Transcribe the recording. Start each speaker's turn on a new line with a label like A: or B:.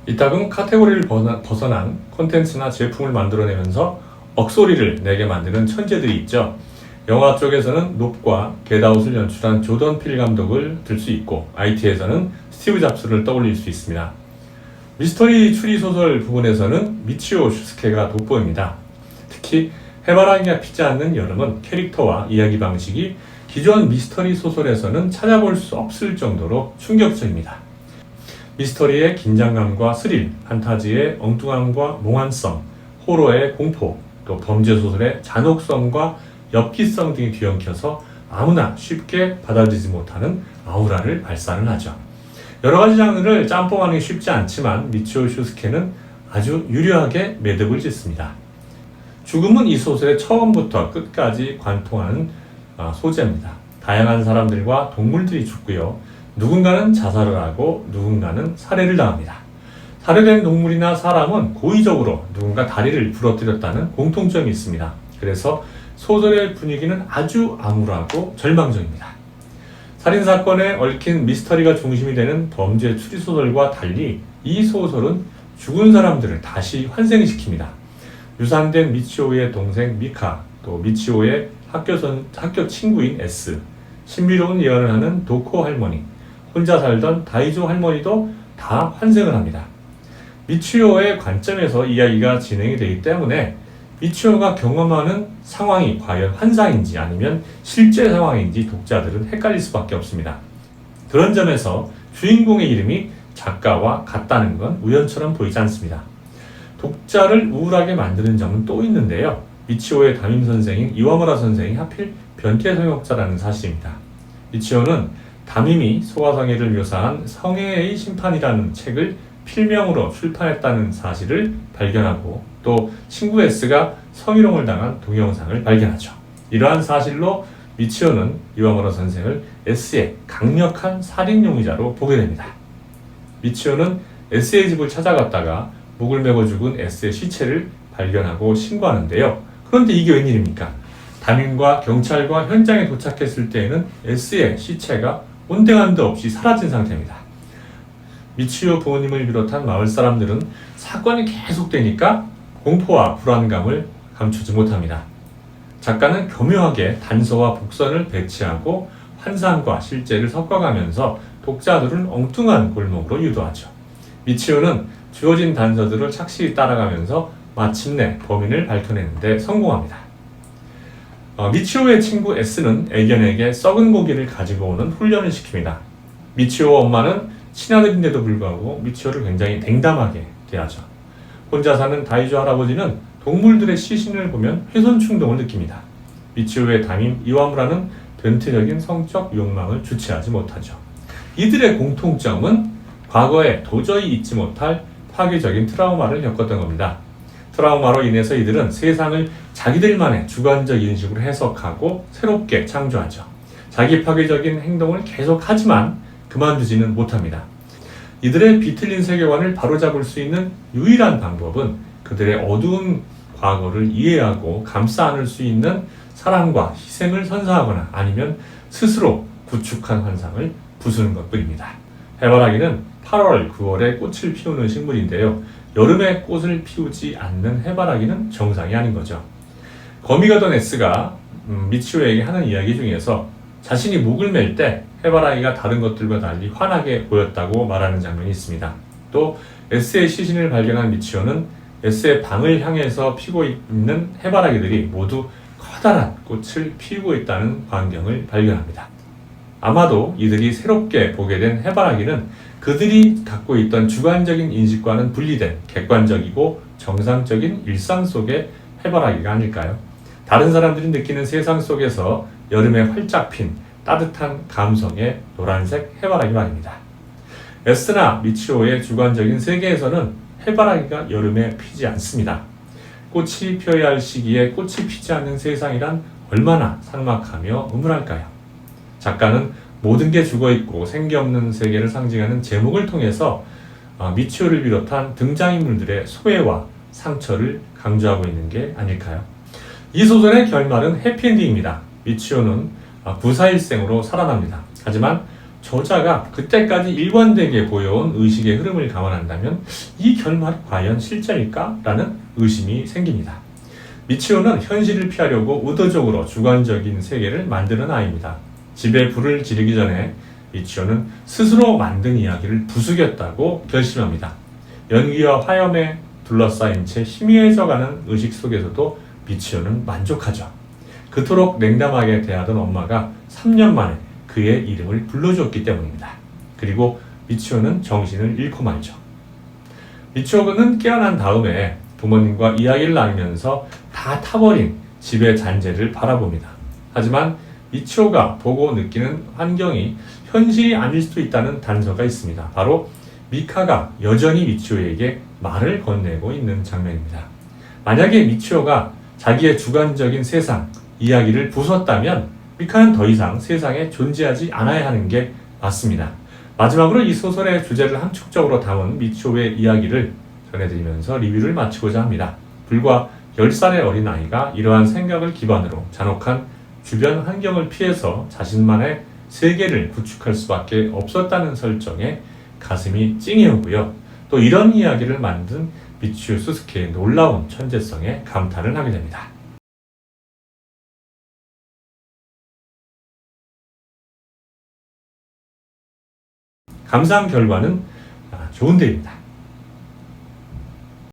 A: 이따금 카테고리를 벗어난 콘텐츠나 제품을 만들어내면서 억소리를 내게 만드는 천재들이 있죠. 영화 쪽에서는 롭과 겟아웃을 연출한 조던 필 감독을 들 수 있고, IT에서는 스티브 잡스를 떠올릴 수 있습니다. 미스터리 추리 소설 부분에서는 미치오 슈스케가 돋보입니다. 특히 해바라기가 피지 않는 여름은 캐릭터와 이야기 방식이 기존 미스터리 소설에서는 찾아볼 수 없을 정도로 충격적입니다. 미스터리의 긴장감과 스릴, 판타지의 엉뚱함과 몽환성, 호러의 공포, 또 범죄 소설의 잔혹성과 엽기성 등이 뒤엉켜서 아무나 쉽게 받아들이지 못하는 아우라를 발산을 하죠. 여러 가지 장르를 짬뽕하는 게 쉽지 않지만 미치오 슈스케는 아주 유려하게 매듭을 짓습니다. 죽음은 이 소설의 처음부터 끝까지 관통하는 소재입니다. 다양한 사람들과 동물들이 죽고요. 누군가는 자살을 하고 누군가는 살해를 당합니다. 살해된 동물이나 사람은 고의적으로 누군가 다리를 부러뜨렸다는 공통점이 있습니다. 그래서 소설의 분위기는 아주 암울하고 절망적입니다. 살인사건에 얽힌 미스터리가 중심이 되는 범죄 추리소설과 달리 이 소설은 죽은 사람들을 다시 환생시킵니다. 유산된 미치오의 동생 미카, 또 미치오의 학교 친구인 S, 신비로운 예언을 하는 도코 할머니, 혼자 살던 다이조 할머니도 다 환생을 합니다. 미치오의 관점에서 이야기가 진행이 되기 때문에 미치오가 경험하는 상황이 과연 환상인지 아니면 실제 상황인지 독자들은 헷갈릴 수밖에 없습니다. 그런 점에서 주인공의 이름이 작가와 같다는 건 우연처럼 보이지 않습니다. 독자를 우울하게 만드는 점은 또 있는데요. 미치오의 담임 선생인 이와무라 선생이 하필 변태성역자라는 사실입니다. 미치오는 담임이 소아성애를 묘사한 성애의 심판이라는 책을 필명으로 출판했다는 사실을 발견하고, 또 친구 S가 성희롱을 당한 동영상을 발견하죠. 이러한 사실로 미치오는 이와무라 선생을 S의 강력한 살인 용의자로 보게 됩니다. 미치오는 S의 집을 찾아갔다가 목을 메고 죽은 S의 시체를 발견하고 신고하는데요. 그런데 이게 웬일입니까? 담임과 경찰과 현장에 도착했을 때에는 S의 시체가 온데간데 없이 사라진 상태입니다. 미치오 부모님을 비롯한 마을 사람들은 사건이 계속되니까 공포와 불안감을 감추지 못합니다. 작가는 교묘하게 단서와 복선을 배치하고 환상과 실제를 섞어가면서 독자들은 엉뚱한 골목으로 유도하죠. 미치오는 주어진 단서들을 착실히 따라가면서 마침내 범인을 밝혀내는 데 성공합니다. 미치오의 친구 S는 애견에게 썩은 고기를 가지고 오는 훈련을 시킵니다. 미치오 엄마는 친아들인데도 불구하고 미치오를 굉장히 냉담하게 대하죠. 혼자 사는 다이조 할아버지는 동물들의 시신을 보면 훼손 충동을 느낍니다. 미치오의 담임 이와무라는 변태적인 성적 욕망을 주체하지 못하죠. 이들의 공통점은 과거에 도저히 잊지 못할 파괴적인 트라우마를 겪었던 겁니다. 트라우마로 인해서 이들은 세상을 자기들만의 주관적 인식으로 해석하고 새롭게 창조하죠. 자기 파괴적인 행동을 계속하지만 그만두지는 못합니다. 이들의 비틀린 세계관을 바로잡을 수 있는 유일한 방법은 그들의 어두운 과거를 이해하고 감싸 안을 수 있는 사랑과 희생을 선사하거나 아니면 스스로 구축한 환상을 부수는 것뿐입니다. 해바라기는 8월, 9월에 꽃을 피우는 식물인데요. 여름에 꽃을 피우지 않는 해바라기는 정상이 아닌 거죠. 거미가 된 S가 미치오에게 하는 이야기 중에서 자신이 목을 맬 때 해바라기가 다른 것들과 달리 환하게 보였다고 말하는 장면이 있습니다. 또 S의 시신을 발견한 미치오는 S의 방을 향해서 피고 있는 해바라기들이 모두 커다란 꽃을 피우고 있다는 광경을 발견합니다. 아마도 이들이 새롭게 보게 된 해바라기는 그들이 갖고 있던 주관적인 인식과는 분리된 객관적이고 정상적인 일상 속의 해바라기가 아닐까요? 다른 사람들이 느끼는 세상 속에서 여름에 활짝 핀 따뜻한 감성의 노란색 해바라기 말입니다. S나 미치오의 주관적인 세계에서는 해바라기가 여름에 피지 않습니다. 꽃이 피어야 할 시기에 꽃이 피지 않는 세상이란 얼마나 삭막하며 음울할까요? 작가는 모든 게 죽어있고 생기 없는 세계를 상징하는 제목을 통해서 미치오를 비롯한 등장인물들의 소외와 상처를 강조하고 있는 게 아닐까요? 이 소설의 결말은 해피엔딩입니다. 미치오는 부사일생으로 살아납니다. 하지만 저자가 그때까지 일관되게 보여온 의식의 흐름을 감안한다면 이 결말이 과연 실제일까? 라는 의심이 생깁니다. 미치오는 현실을 피하려고 의도적으로 주관적인 세계를 만드는 아이입니다. 집에 불을 지르기 전에 미치오는 스스로 만든 이야기를 부수겠다고 결심합니다. 연기와 화염에 둘러싸인 채 희미해져가는 의식 속에서도 미치오는 만족하죠. 그토록 냉담하게 대하던 엄마가 3년 만에 그의 이름을 불러줬기 때문입니다. 그리고 미치오는 정신을 잃고 말죠. 미치오는 깨어난 다음에 부모님과 이야기를 나누면서 다 타버린 집의 잔재를 바라봅니다. 하지만 미치오가 보고 느끼는 환경이 현실이 아닐 수도 있다는 단서가 있습니다. 바로 미카가 여전히 미치오에게 말을 건네고 있는 장면입니다. 만약에 미치오가 자기의 주관적인 세상, 이야기를 부쉈다면 미카는 더 이상 세상에 존재하지 않아야 하는 게 맞습니다. 마지막으로 이 소설의 주제를 함축적으로 담은 미치오의 이야기를 전해드리면서 리뷰를 마치고자 합니다. 불과 10살의 어린 아이가 이러한 생각을 기반으로 잔혹한 주변 환경을 피해서 자신만의 세계를 구축할 수밖에 없었다는 설정에 가슴이 찡해오고요. 또 이런 이야기를 만든 미치오 스스케의 놀라운 천재성에 감탄을 하게 됩니다. 감상 결과는 좋은 데입니다.